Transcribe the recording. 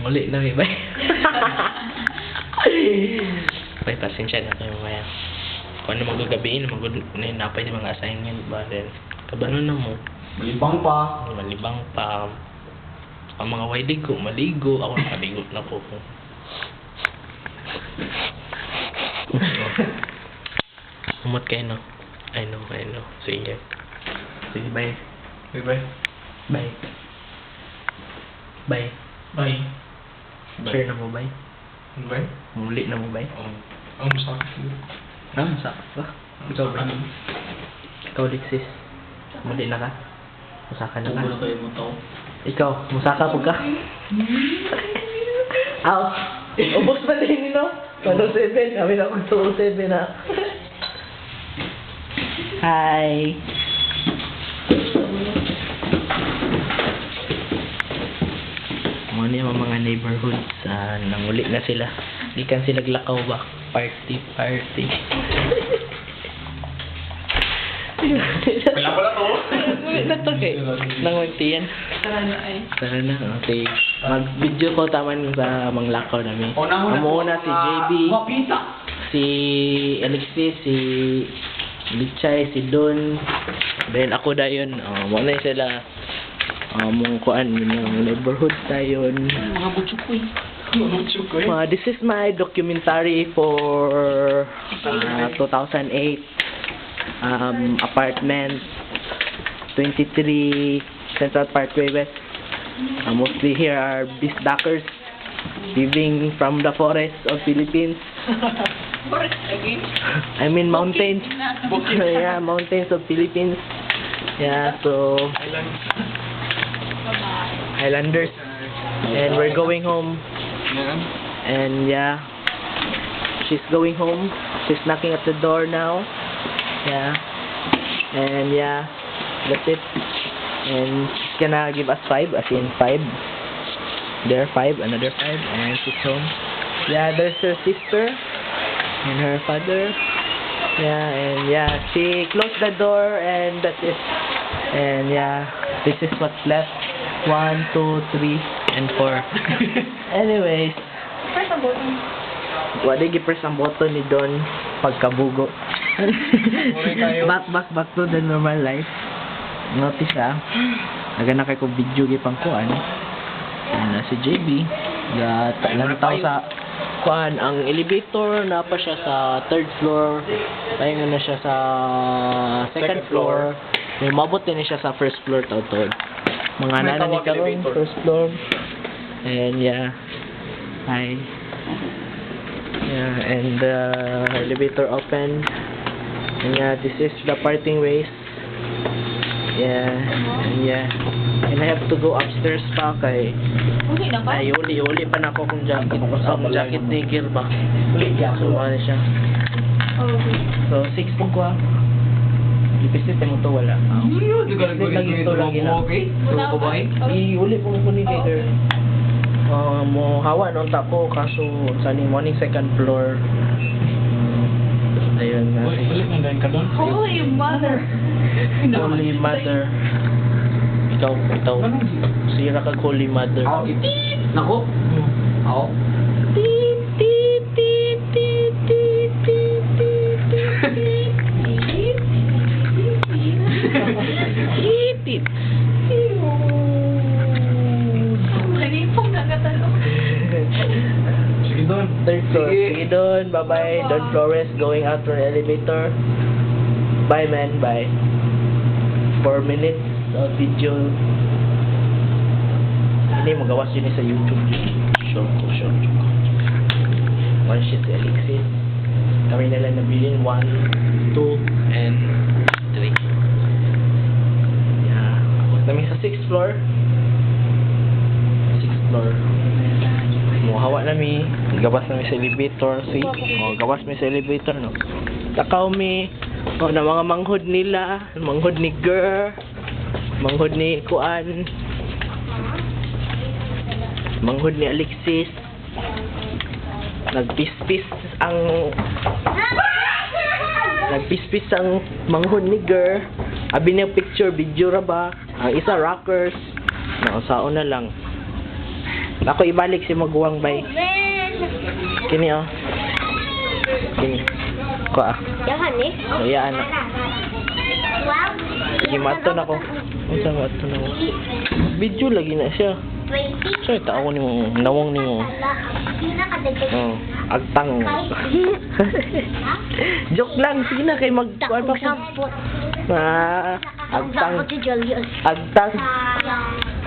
Muli na, bay. Bay, pasensya na kayo maya. Kung ano magagabiin, napay yung mga assignment ba rin. Kabano na mo. Malibang pa. Malibang pa. Ang mga wailig ko, maligo. Ako maligo na po. Umot kayo, no? I know. Sige. Sige, bye. Bye. Bye. Bye. Bye. Share na mo, bye. Bye. Muli na mo, bye. Ang masakit ko. Masakit ba? Ikaw, bye. Ikaw, Alexis. Muli na ka? Musaka na ka? Tubo na kayo mo tao. Ikaw, musaka po ka? Aw! Ubos pa din, no? 107. Kami na kung 207 na. Hi! Ano yung mga neighborhoods, nanguli na sila. Di kan sila glakaw ba? Party. Wala to. Natugay. Nangwagtiyan. Tara na ay. Tara na, okay. Mag-video ko taman sa mga lakaw namin. Muna si JB, Wapita. si Alexis, si Lichay, si Don. Then ako dayon. Muna sila. Mong kuan yung neighborhood tayo. Mga butsukoy. This is my documentary for 2008. Apartment 23 Central Parkway West. Mostly here are backpackers living from the forest of Philippines. Forest again? I mean mountains. Yeah, mountains of Philippines. Yeah, so Highlanders. And we're going home. And yeah, she's going home. She's knocking at the door now. Yeah. And yeah, that's it. And she's gonna give us 5, as in 5. There 5, another 5, and she's home. Yeah, there's her sister and her father. Yeah, and yeah, she closed the door, and that's it. And yeah, this is what's left. 1, 2, 3, and 4. Anyways, Press ang button. wala gi-press ang button ni Don pagkabugo. back to the normal life. Notice nagana kay ko video gipang kuan. Na si JB lantaw sa kuan ang elevator na pa siya sa 3rd floor. Pahinga na siya sa 2nd floor. May mabot din siya sa 1st floor tawtod. Mga nana ni karon 1st floor. And yeah. Hi. Yeah, and the elevator opened. And yeah, this is the parting ways. Yeah, and yeah. And I have to go upstairs pa kay Okay na ba? ay uli pa na ako kung jacket. Ang jacket ni Gear ba? So, ano siya. Okay. So, 6 po ko Ipisit mo to wala. Lagi to lagi na. Wala ba? Uli po ko ni Gear. Mo hawa nung tako kaso sa ni morning 2nd floor. Ayun na. Holy mother! Holy Mother. Ikaw. Sira kag Holy Mother. Nako. Ako. Itit. Nagipong nagatanong. Sige doon. 3rd floor. Sige Don. Bye-bye. Don Flores going out from the elevator. Bye man. Bye. 4 minutes of video. Ini magawas yun sa YouTube. Short ko. One shit si Alexis. Kami na lang nabilin 1, 2, and 3. Yeah. Kami sa 6th floor. 6th floor. Hawa nami. Gawas nami sa elevator. See? Gawas mi sa elevator, no? Takaw mi. Na mga manghod nila. Manghod ni Girl. Manghod ni Kuan. Manghod ni Alexis. Nagpispis ang manghod ni Girl. Abi niya picture, video ra ba? Ang isa rockers. Nakasaon na lang. Ako ibalik si Maguwang bay. Kini oh. Kini. Ko ah. Yahan eh. Ayaan na. Wow. Sige, mato na ko. Unsa mato na ko? Video lagi na siya. 20. So, ito ako ni mo. Nawang ni mo. Pinakadagdag. Oh, agtang. Joke lang. Sige na kay mag... Takong sampot. Ah, agtang. Sampot si Julius. Agtang. Sayang.